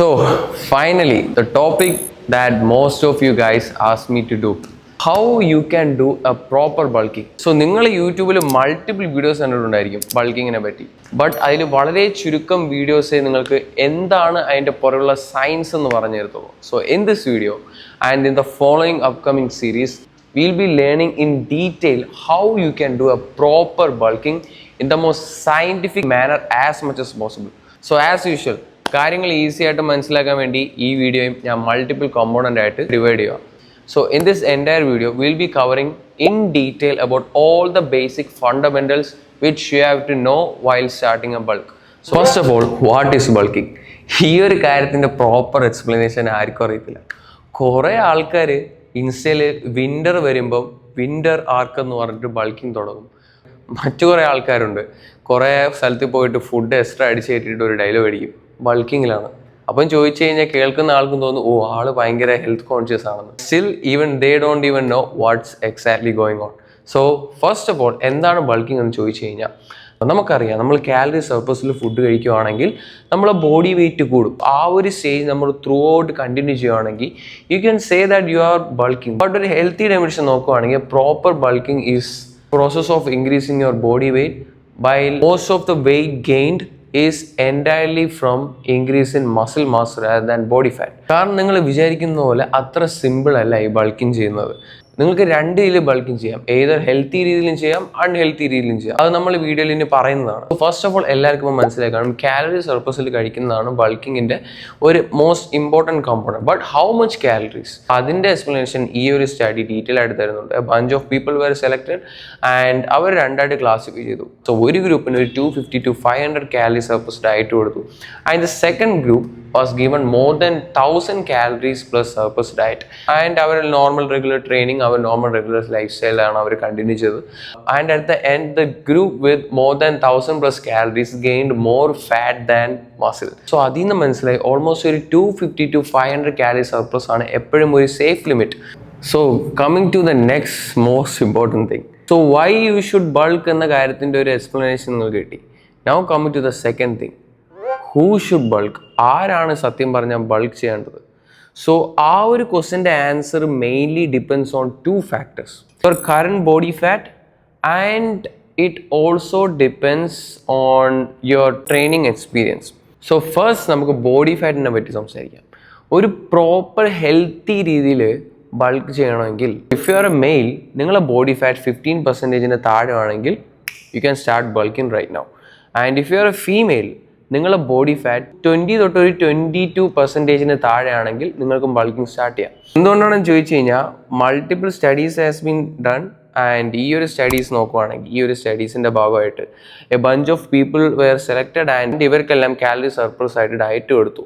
So, finally, the topic that most of you guys asked me to do. How you can do a proper bulking. So, നിങ്ങൾ യൂട്യൂബിൽ multiple videos കണ്ടിട്ടുണ്ടായിരിക്കും ബൾക്കിങ്ങിനെ പറ്റി. But അതിൽ വളരെ ചുരുക്കം വീഡിയോസേ നിങ്ങൾക്ക് എന്താണ് അതിൻ്റെ പുറകുള്ള സയൻസ് എന്ന് പറഞ്ഞു തരത്തുള്ളൂ. So in this video and in the following upcoming series we'll be learning in detail how you can do a proper bulking in the most scientific manner as much as possible. So as usual, കാര്യങ്ങൾ easy ആയിട്ട് മനസ്സിലാക്കാൻ വേണ്ടി ഈ വീഡിയോയും ഞാൻ multiple component ആയിട്ട് divide ചെയ്യുക. So in this entire video, we'll be covering in detail about all the basic fundamentals which you have to know while starting a bulk. So first of all, what is bulking? ഈ ഒരു കാര്യത്തിൻ്റെ proper explanation ആർക്കും അറിയത്തില്ല. കുറേ ആൾക്കാർ ഇൻസ്റ്റയിൽ winter വരുമ്പം winter ആർക്ക് എന്ന് പറഞ്ഞിട്ട് ബൾക്കിങ് തുടങ്ങും. മറ്റു കുറേ ആൾക്കാരുണ്ട് കുറേ സ്ഥലത്ത് പോയിട്ട് ഫുഡ് എക്സ്ട്രാ അടിച്ച് കയറ്റിയിട്ട് ഒരു ഡയലോഗ് അടിക്കും ബൾക്കിങ്ങിലാണ്. അപ്പം ചോദിച്ചു കഴിഞ്ഞാൽ കേൾക്കുന്ന ആൾക്കും തോന്നും ഓ ആൾ ഭയങ്കര ഹെൽത്ത് കോൺഷ്യസ് ആണെന്ന്. Still even they don't even know what's exactly going on. So first of all എന്താണ് ബൾക്കിംഗ് എന്ന് ചോദിച്ചു കഴിഞ്ഞാൽ നമുക്കറിയാം നമ്മൾ കാലറി സർപ്ലസിൽ ഫുഡ് കഴിക്കുകയാണെങ്കിൽ നമ്മളെ ബോഡി വെയിറ്റ് കൂടും. ആ ഒരു സ്റ്റേജ് നമ്മൾ ത്രൂ ഔട്ട് കണ്ടിന്യൂ ചെയ്യുകയാണെങ്കിൽ you can say that you are bulking. But ഒരു ഹെൽത്തി ഡയമെൻഷൻ നോക്കുകയാണെങ്കിൽ proper bulking is process of increasing your body weight by most of the weight gained is entirely from increase in muscle mass rather than body fat. കാരണം നിങ്ങൾ വിചാരിക്കുന്ന പോലെ അത്ര simple അല്ല ഈ bulking ചെയ്യുന്നത്. നിങ്ങൾക്ക് രണ്ട് രീതിയിൽ ബൾക്കിംഗ് ചെയ്യാം. ഏതൊരു ഹെൽത്തി രീതിയിലും ചെയ്യാം, അൺഹെൽത്തി രീതിയിലും ചെയ്യാം. അത് നമ്മൾ വീഡിയോയിൽ ഇനി പറയുന്നതാണ്. ഫസ്റ്റ് ഓഫ് ഓൾ എല്ലാവർക്കും ഇപ്പോൾ മനസ്സിലാക്കണം കാലറി സർപ്ലസിൽ കഴിക്കുന്നതാണ് ബൾക്കിങ്ങിൻ്റെ ഒരു most important component. But how much calories അതിൻ്റെ എക്സ്പ്ലനേഷൻ ഈ ഒരു സ്റ്റഡി ഡീറ്റെയിൽ ആയിട്ട് തരുന്നുണ്ട്. Bunch of people were selected and അവർ രണ്ടായിട്ട് ക്ലാസിഫൈ ചെയ്തു. സോ ഒരു ഗ്രൂപ്പിന് ഒരു 250 to 500 കാലറി സർപ്ലസ് ഡയറ്റ് കൊടുത്തു. And the second group was given more than 1000 calories plus surplus diet. And our normal regular training, our normal regular lifestyle ആണ് അവർ continue ചെയ്തത്. And at the end, the group with more than 1000 plus calories gained more fat than muscle. So അതിൽ നിന്ന് മനസ്സിലായി almost ഒരു 250 to 500 calorie surplus ആണ് എപ്പോഴും ഒരു safe limit. So coming to the next most important thing. So why you should bulk എന്ന കാര്യത്തിൻ്റെ ഒരു എക്സ്പ്ലനേഷൻ നിങ്ങൾക്ക് കിട്ടി. Now coming to the second thing. Who should bulk, ആരാണ് സത്യം പറഞ്ഞാൽ ബൾക്ക് ചെയ്യേണ്ടത്? സോ ആ ഒരു ക്വസ്റ്റ്യൻ്റെ answer mainly depends on 2 factors. Your current body fat and it also depends on your training experience. So first നമുക്ക് ബോഡി ഫാറ്റിനെ പറ്റി സംസാരിക്കാം. ഒരു പ്രോപ്പർ ഹെൽത്തി രീതിയിൽ ബൾക്ക് ചെയ്യണമെങ്കിൽ if you are a male, നിങ്ങളെ ബോഡി ഫാറ്റ് 15% താഴെ ആണെങ്കിൽ you can start bulking right now. And if you are a female, നിങ്ങളുടെ ബോഡി ഫാറ്റ് 20 തൊട്ട് ഒരു 22% താഴെയാണെങ്കിൽ നിങ്ങൾക്കും ബൾക്കിംഗ് സ്റ്റാർട്ട് ചെയ്യാം. എന്തുകൊണ്ടാണെന്ന് ചോദിച്ചു കഴിഞ്ഞാൽ multiple studies has been done. And ഈ ഒരു സ്റ്റഡീസ് നോക്കുവാണെങ്കിൽ ഈ ഒരു സ്റ്റഡീസിൻ്റെ ഭാഗമായിട്ട് a bunch of people were selected and ഇവർക്കെല്ലാം കാലറി സർപ്ലസ് ആയിട്ട് ഡയറ്റ് കൊടുത്തു.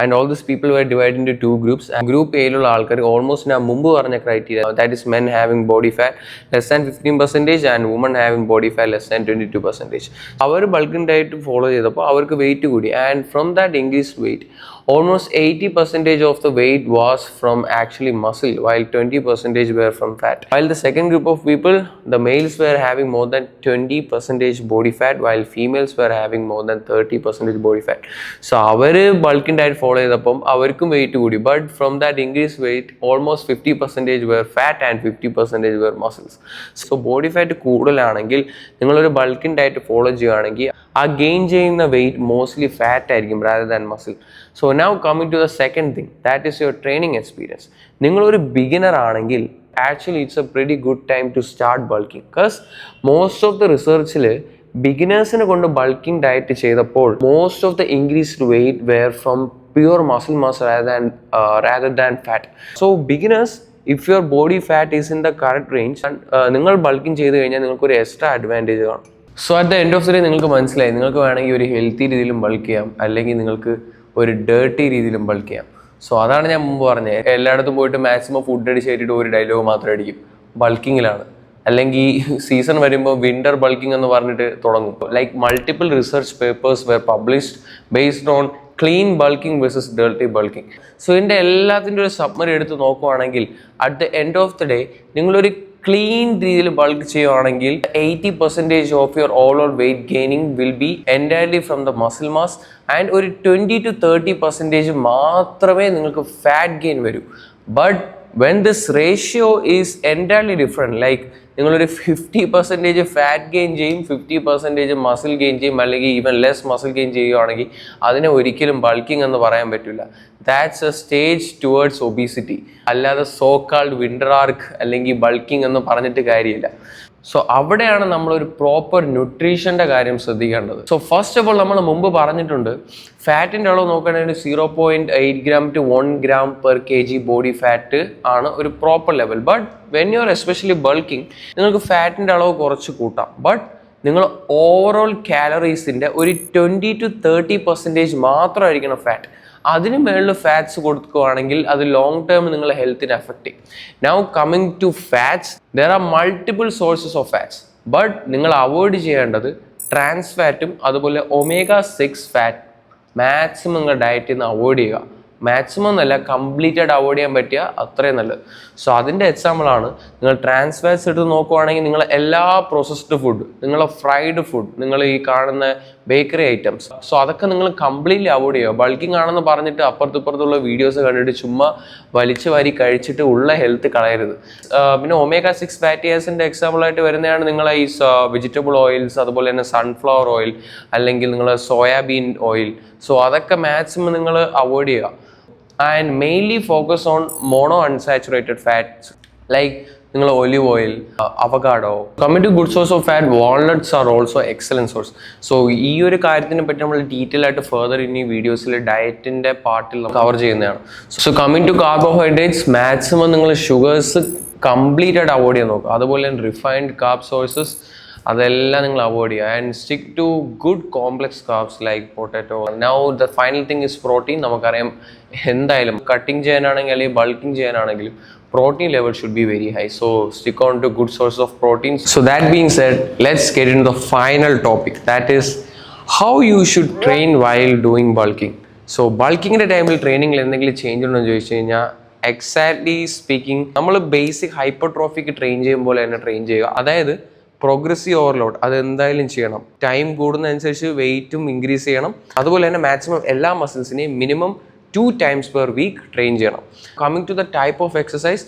And all this people were divide into 2 groups. Group എയിലുള്ള ആൾക്കാർ ഓൾമോസ്റ്റ് ഞാൻ മുമ്പ് പറഞ്ഞ criteria, that is men having body fat less than 15% and woman having body fat less than 22%. അവർ bulking diet follow ചെയ്തപ്പോൾ അവർക്ക് weight കൂടി. And from that increased weight almost 80% of the weight was from actually muscle, while 20% were from fat. While the second group of people, the males were having more than 20% body fat, while females were having more than 30% body fat. So അവർ bulking diet follow ചെയ്തപ്പം അവർക്കും weight കൂടി. But from that increase weight almost 50% were fat and 50% were muscles. So body fat കൂടുതലാണെങ്കിൽ നിങ്ങളൊരു bulking diet follow ചെയ്യുകയാണെങ്കിൽ ആ gain ചെയ്യുന്ന weight mostly fat ആയിരിക്കും rather than muscle. So now coming to the second thing, that is your training experience. നിങ്ങളൊരു beginner ആണെങ്കിൽ actually it's a pretty good time to start bulking because most of the researchil ബിഗിനേഴ്സിനെ കൊണ്ട് bulking diet ചെയ്തപ്പോൾ most of the increased weight were from pure muscle mass rather than fat. So beginners, if your body fat is in the correct range and നിങ്ങൾ bulking ചെയ്ത് കഴിഞ്ഞാൽ നിങ്ങൾക്കൊരു extra advantage കാണും. So at the end of the day നിങ്ങൾക്ക് മനസ്സിലായി നിങ്ങൾക്ക് വേണമെങ്കിൽ ഒരു ഹെൽത്തി രീതിയിലും ബൾക്ക് ചെയ്യാം, അല്ലെങ്കിൽ നിങ്ങൾക്ക് ഒരു ഡേർട്ടി രീതിയിലും ബൾക്ക് ചെയ്യാം. സോ അതാണ് ഞാൻ മുമ്പ് പറഞ്ഞത്. എല്ലായിടത്തും പോയിട്ട് മാക്സിമം ഫുഡ് അടിച്ച് കയറ്റിയിട്ട് ഒരു ഡയലോഗ് മാത്രം അടിക്കും ബൾക്കിങ്ങിലാണ്. അല്ലെങ്കിൽ സീസൺ വരുമ്പോൾ വിൻ്റർ ബൾക്കിംഗ് എന്ന് പറഞ്ഞിട്ട് തുടങ്ങും. Like multiple research papers were published based on clean bulking versus dirty bulking. So ഇതിൻ്റെ എല്ലാത്തിൻ്റെ ഒരു സമ്മറി എടുത്ത് നോക്കുവാണെങ്കിൽ at the end of the day നിങ്ങളൊരു ക്ലീൻ രീതിയിൽ ബൾക്ക് ചെയ്യുവാണെങ്കിൽ 80% of your overall weight gaining will be entirely from the muscle mass and ഒരു 20-30% മാത്രമേ നിങ്ങൾക്ക് ഫാറ്റ് ഗെയിൻ വരൂ. But when this ratio is entirely different, like നിങ്ങളൊരു 50% fat gain ചെയ്യും, 50% muscle gain ചെയ്യും, അല്ലെങ്കിൽ ഈവൻ ലെസ് മസിൽ ഗെയിൻ ചെയ്യുകയാണെങ്കിൽ അതിനെ ഒരിക്കലും ബൾക്കിംഗ് എന്ന് പറയാൻ പറ്റില്ല. That's A stage towards obesity. അല്ലാതെ സോ കാൾഡ് വിന്റർ ആർക്ക് അല്ലെങ്കിൽ ബൾക്കിംഗ് എന്ന് പറഞ്ഞിട്ട് കാര്യമില്ല. സോ അവിടെയാണ് നമ്മളൊരു പ്രോപ്പർ ന്യൂട്രീഷൻ്റെ കാര്യം ശ്രദ്ധിക്കേണ്ടത്. സോ ഫസ്റ്റ് ഓഫ് ഓൾ നമ്മൾ മുമ്പ് പറഞ്ഞിട്ടുണ്ട്, ഫാറ്റിൻ്റെ അളവ് നോക്കുകയാണെങ്കിൽ 0.8 gram to 1 gram per kg body fat ആണ് ഒരു proper level. But when you are especially bulking നിങ്ങൾക്ക് ഫാറ്റിൻ്റെ അളവ് കുറച്ച് കൂട്ടാം. ബട്ട് നിങ്ങൾ ഓവറോൾ കാലറീസിൻ്റെ ഒരു 20-30% മാത്രമായിരിക്കണം ഫാറ്റ്. അതിന് മേളിൽ ഫാറ്റ്സ് കൊടുക്കുകയാണെങ്കിൽ അത് ലോങ് ടേം നിങ്ങളുടെ ഹെൽത്തിനെ അഫക്റ്റ് ചെയ്യും. Now coming to fats, there are multiple sources of fats. But നിങ്ങൾ അവോയ്ഡ് ചെയ്യേണ്ടത് ട്രാൻസ് ഫാറ്റും അതുപോലെ omega-6 ഫാറ്റ് മാക്സിമം നിങ്ങളുടെ ഡയറ്റിൽ നിന്ന് അവോയ്ഡ് ചെയ്യുക. മാക്സിമം എന്നല്ല, കംപ്ലീറ്റായിട്ട് അവോയ്ഡ് ചെയ്യാൻ പറ്റിയ അത്രയും നല്ലത്. സോ അതിൻ്റെ എക്സാമ്പിളാണ് നിങ്ങൾ ട്രാൻസ് ഫാറ്റ്സ് എടുത്ത് നോക്കുവാണെങ്കിൽ നിങ്ങൾ എല്ലാ പ്രോസസ്ഡ് ഫുഡ്, നിങ്ങളെ ഫ്രൈഡ് ഫുഡ്, നിങ്ങൾ ഈ കാണുന്ന ബേക്കറി ഐറ്റംസ്, സോ അതൊക്കെ നിങ്ങൾ കംപ്ലീറ്റ്ലി അവോയ്ഡ് ചെയ്യുക. ബൾക്കിംഗ് ആണെന്ന് പറഞ്ഞിട്ട് അപ്പുറത്തുള്ള വീഡിയോസ് കണ്ടിട്ട് ചുമ്മാ വലിച്ചു വാരി കഴിച്ചിട്ട് ഉള്ള ഹെൽത്ത് കളയരുത്. പിന്നെ omega-6 ഫാറ്റി ആസിഡിൻ്റെ എക്സാമ്പിളായിട്ട് വരുന്നതാണ് നിങ്ങളെ ഈ വെജിറ്റബിൾ ഓയിൽസ്, അതുപോലെ തന്നെ സൺഫ്ലവർ ഓയിൽ അല്ലെങ്കിൽ നിങ്ങൾ സോയാബീൻ ഓയിൽ. സോ അതൊക്കെ മാക്സിമം നിങ്ങൾ അവോയ്ഡ് ചെയ്യുക. And mainly focus on mono unsaturated fats like നിങ്ങൾ olive oil, avocado. Coming to good source of fat, walnuts are also excellent source. So ഈ ഒരു കാര്യത്തിനെ പറ്റി നമ്മൾ ഡീറ്റെയിൽ ആയിട്ട് ഫർദർ ഇനി വീഡിയോസിൽ ഡയറ്റിന്റെ പാർട്ടിൽ നമ്മൾ കവർ ചെയ്യുന്നതാണ്. So coming to carbohydrates, maximum നിങ്ങൾ ഷുഗേഴ്സ് കംപ്ലീറ്റ് ആയിട്ട് അവോയ്ഡ് ചെയ്യാൻ നോക്കുക. അതുപോലെ തന്നെ റിഫൈൻഡ് കാർബ് സോഴ്സസ് അതെല്ലാം നിങ്ങൾ അവോയ്ഡ് ചെയ്യുക. And stick to good complex carbs like potato. Now the final thing is protein. നമുക്കറിയാം എന്തായാലും കട്ടിങ് ചെയ്യാനാണെങ്കിൽ അല്ലെങ്കിൽ ബൾക്കിംഗ് ചെയ്യാനാണെങ്കിലും protein level should be very high, so stick on to good source of proteins. So that being said, let's get into the final topic, that is how you should train while doing bulking. So bulking ന്റെ ടൈമിൽ ട്രെയിനിങ്ങിൽ എന്തെങ്കിലും change ഉണ്ടോ എന്ന് ചോദിച്ചു കഴിഞ്ഞാൽ, exactly speaking നമ്മൾ basic hypertrophic train ചെയ്യുമ്പോൾ തന്നെ ട്രെയിൻ ചെയ്യുക. അതായത് പ്രോഗ്രസീവ് ഓവർലോഡ് അത് എന്തായാലും ചെയ്യണം. ടൈം കൂടുന്നതനുസരിച്ച് വെയിറ്റും ഇൻക്രീസ് ചെയ്യണം. അതുപോലെ തന്നെ മാക്സിമം എല്ലാ മസിൽസിനെയും minimum 2 times per week train ചെയ്യണം. Coming to the type of exercise,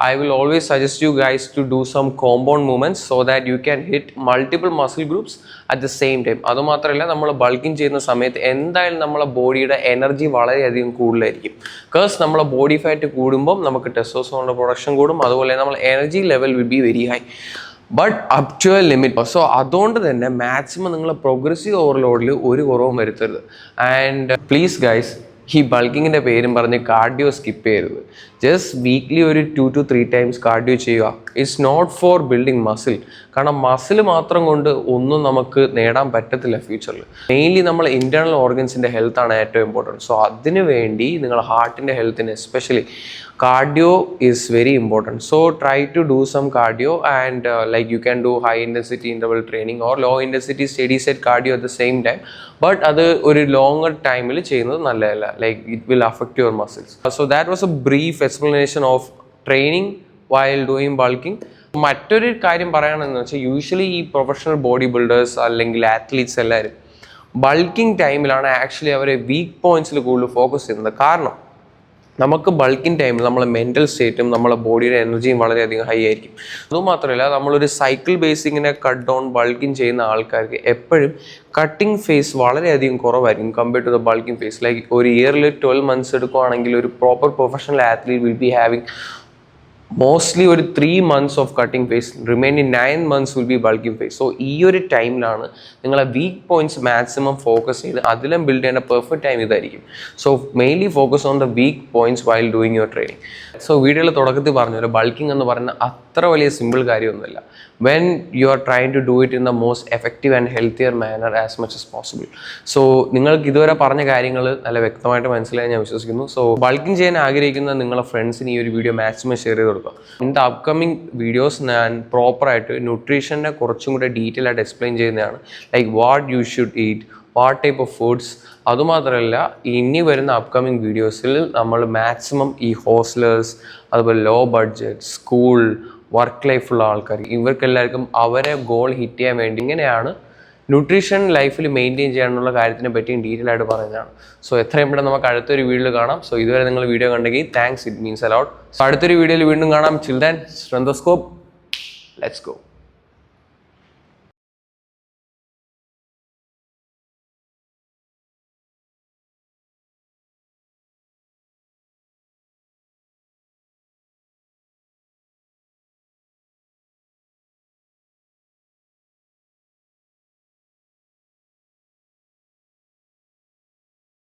I will always suggest you guys to do some compound movements so that you can hit multiple muscle groups at the same time. അതുമാത്രമല്ല, നമ്മൾ bulking ചെയ്യുന്ന സമയത്ത് എന്തായാലും നമ്മളെ ബോഡിയുടെ energy വളരെയധികം കൂടുതലായിരിക്കും. Because നമ്മളെ ബോഡി ഫാറ്റ് കൂടുമ്പോൾ നമുക്ക് ടെസ്റ്റോസ്റ്റെറോണിന്റെ പ്രൊഡക്ഷൻ കൂടും. അതുപോലെ നമ്മൾ energy level will be very high, but up to a limit. So അതുകൊണ്ട് തന്നെ മാക്സിമം നിങ്ങൾ പ്രോഗ്രസീവ് ഓവർലോഡിൽ ഒരു കുറവും വരുത്തരുത്. ആൻഡ് പ്ലീസ് ഗൈസ്, ഈ ബൾക്കിങ്ങിൻ്റെ പേരും പറഞ്ഞ് കാർഡിയോ സ്കിപ്പ് ചെയ്യരുത്. ജസ്റ്റ് വീക്ക്ലി ഒരു 2 to 3 times കാർഡിയോ ചെയ്യുക. It's not for building muscle. കാരണം മസിൽ മാത്രം കൊണ്ട് ഒന്നും നമുക്ക് നേടാൻ പറ്റത്തില്ല ഫ്യൂച്ചറിൽ. മെയിൻലി നമ്മൾ ഇൻറ്റേർണൽ ഓർഗൻസിൻ്റെ ഹെൽത്താണ് ഏറ്റവും ഇമ്പോർട്ടൻറ്റ്. സോ അതിന് വേണ്ടി നിങ്ങൾ ഹാർട്ടിൻ്റെ ഹെൽത്തിന് especially cardio is very important. So try to do some cardio and like you can do high intensity interval training or low intensity steady state cardio at the same time, but അത് ഒരു longer ടൈമിൽ ചെയ്യുന്നത് നല്ലതല്ല. Like it will affect your muscles. So that was a brief explanation of training while doing bulking. മറ്റൊരു കാര്യം പറയുകയാണെന്ന് വെച്ചാൽ, usually ഈ പ്രൊഫഷണൽ ബോഡി ബിൽഡേഴ്സ് അല്ലെങ്കിൽ ആത്ലീറ്റ്സ് എല്ലാവരും ബൾക്കിംഗ് ടൈമിലാണ് ആക്ച്വലി അവരെ വീക്ക് പോയിന്റ്സിൽ കൂടുതൽ ഫോക്കസ് ചെയ്യുന്നത്. കാരണം നമുക്ക് ബൾക്കിംഗ് ടൈമിൽ നമ്മളെ മെൻ്റൽ സ്റ്റേറ്റും നമ്മളെ ബോഡിയുടെ എനർജിയും വളരെയധികം ഹൈ ആയിരിക്കും. അതുമാത്രമല്ല, നമ്മളൊരു സൈക്കിൾ ബേസിങ്ങിനെ കട്ട് ഡൗൺ ബൾക്കിംഗ് ചെയ്യുന്ന ആൾക്കാർക്ക് എപ്പോഴും കട്ടിംഗ് ഫേസ് വളരെയധികം കുറവായിരിക്കും compare to the bulking phase. Like ഒരു ഇയറിൽ 12 months എടുക്കുകയാണെങ്കിൽ ഒരു proper professional athlete will be having mostly ഒരു 3 months of cutting phase, remaining 9 months will be bulking phase. So ഈ ഒരു ടൈമിലാണ് നിങ്ങളെ വീക്ക് പോയിന്റ്സ് മാക്സിമം ഫോക്കസ് ചെയ്ത് അതിലും ബിൽഡ് ചെയ്യേണ്ട പെർഫെക്റ്റ് ടൈം ഇതായിരിക്കും. So mainly focus on the week points while doing your training. So വീഡിയോയിൽ തുടക്കത്തിൽ പറഞ്ഞൊരു ബൾക്കിംഗ് എന്ന് പറയുന്ന അത്ര വലിയ സിമ്പിൾ കാര്യമൊന്നുമില്ല. when you are trying to do it in the most effective and healthier manner as much as possible. So നിങ്ങൾക്ക് ഇതുവരെ പറഞ്ഞ കാര്യങ്ങൾ നല്ല വ്യക്തമായിട്ട് മനസ്സിലായി ഞാൻ വിശ്വസിക്കുന്നു. സോ ബൾക്കിംഗ് ചെയ്യാൻ ആഗ്രഹിക്കുന്ന നിങ്ങളുടെ ഫ്രണ്ട്സിന് ഈ ഒരു വീഡിയോ മാക്സിമം ഷെയർ ചെയ്ത് കൊടുക്കുക. ഇൻ ദ അപ്കമിങ് വീഡിയോസ് ഞാൻ പ്രോപ്പറായിട്ട് ന്യൂട്രീഷനെ കുറച്ചും കൂടെ ഡീറ്റെയിൽ ആയിട്ട് എക്സ്പ്ലെയിൻ ചെയ്യുന്നതാണ്. Like what you should eat, what type of foods. അതുമാത്രമല്ല, ഇനി വരുന്ന അപ്കമിങ് വീഡിയോസിൽ നമ്മൾ മാക്സിമം ഈ ഹോസ്റ്റലേഴ്സ്, അതുപോലെ ലോ ബഡ്ജറ്റ്, സ്കൂൾ, വർക്ക് ലൈഫുള്ള ആൾക്കാർ, ഇവർക്കെല്ലാവർക്കും അവരെ ഗോൾ ഹിറ്റ് ചെയ്യാൻ വേണ്ടി ഇങ്ങനെയാണ് ന്യൂട്രീഷൻ ലൈഫിൽ മെയിൻറ്റെയിൻ ചെയ്യാനുള്ള കാര്യത്തിനെ പറ്റിയും ഡീറ്റെയിൽ ആയിട്ട് പറയുന്നതാണ്. സോ എത്രയും പെട്ടെന്ന് നമുക്ക് അടുത്തൊരു വീഡിയോയിൽ കാണാം. സോ ഇതുവരെ നിങ്ങൾ വീഡിയോ കണ്ടെങ്കിൽ thanks, it means allot. So അടുത്തൊരു വീഡിയോയിൽ വീണ്ടും കാണാം. ചിൽ ദെൻ, സ്ട്രെന്തോസ്കോപ്പ്, ലെറ്റ്സ് ഗോ.